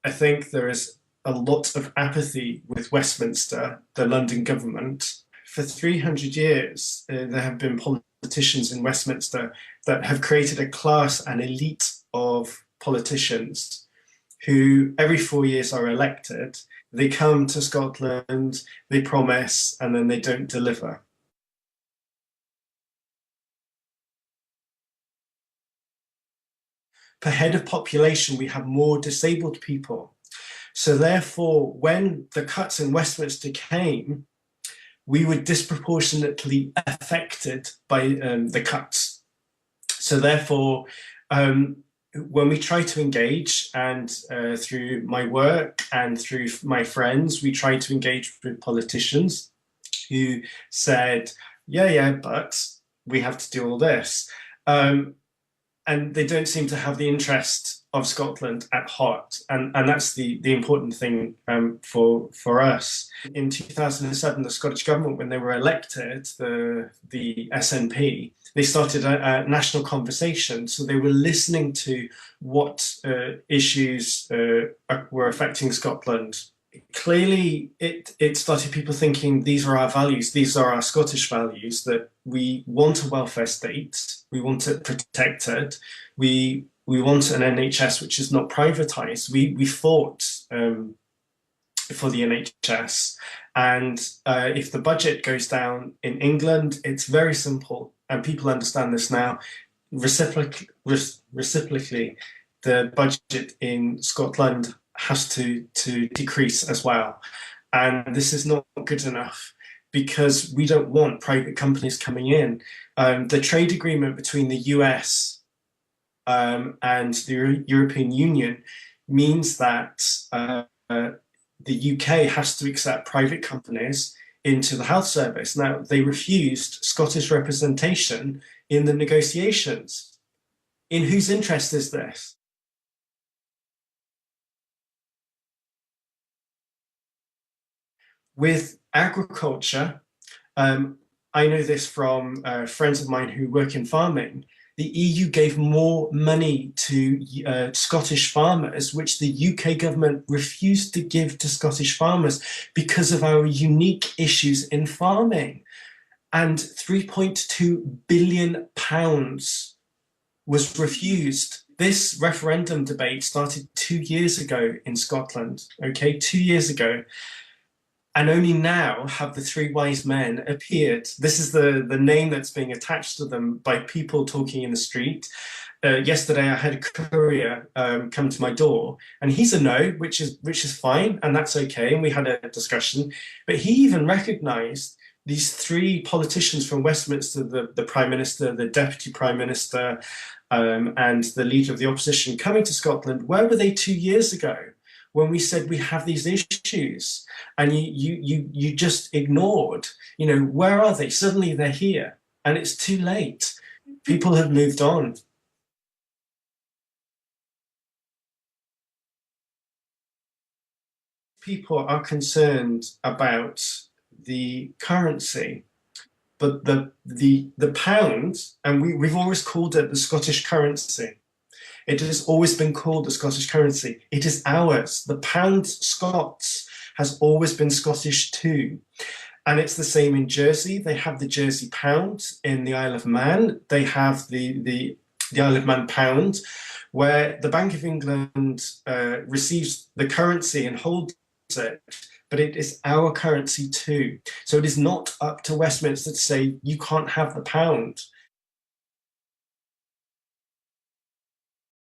I think there is a lot of apathy with Westminster, the London government. For 300 years, there have been politicians in Westminster that have created a class, an elite of politicians who every 4 years are elected. They come to Scotland, they promise, and then they don't deliver. Per head of population, we have more disabled people. So therefore, when the cuts in Westminster came, we were disproportionately affected by the cuts. So therefore, when we try to engage, and through my work and through my friends, we try to engage with politicians who said, yeah, but we have to do all this. And they don't seem to have the interest of Scotland at heart. And that's the important thing for us. In 2007, the Scottish Government, when they were elected, the SNP, they started a national conversation. So they were listening to what issues were affecting Scotland. Clearly, it started people thinking, these are our values, these are our Scottish values, that we want a welfare state, we want it protected, we want an NHS which is not privatised. We fought for the NHS, and if the budget goes down in England, it's very simple, and people understand this now. Reciprocally, the budget in Scotland has to decrease as well. And this is not good enough, because we don't want private companies coming in. The trade agreement between the US and the European Union means that the UK has to accept private companies into the health service. Now, they refused Scottish representation in the negotiations. In whose interest is this? With agriculture, I know this from friends of mine who work in farming. The EU gave more money to Scottish farmers, which the UK government refused to give to Scottish farmers because of our unique issues in farming. And £3.2 billion was refused. This referendum debate started 2 years ago in Scotland, okay, 2 years ago. And only now have the three wise men appeared. This is the name that's being attached to them by people talking in the street. Yesterday, I had a courier come to my door, and he's a no, which is fine, and that's okay. And we had a discussion, but he even recognised these three politicians from Westminster: the Prime Minister, the Deputy Prime Minister, and the leader of the opposition, coming to Scotland. Where were they 2 years ago, when we said we have these issues, and you just ignored? You know, where are they? Suddenly they're here, and it's too late. People have moved on. People are concerned about the currency, but the pound, and we've always called it the Scottish currency. It has always been called the Scottish currency. It is ours. The pound Scots has always been Scottish too. And it's the same in Jersey. They have the Jersey pound. In the Isle of Man, they have the Isle of Man pound, where the Bank of England receives the currency and holds it, but it is our currency too. So it is not up to Westminster to say, you can't have the pound.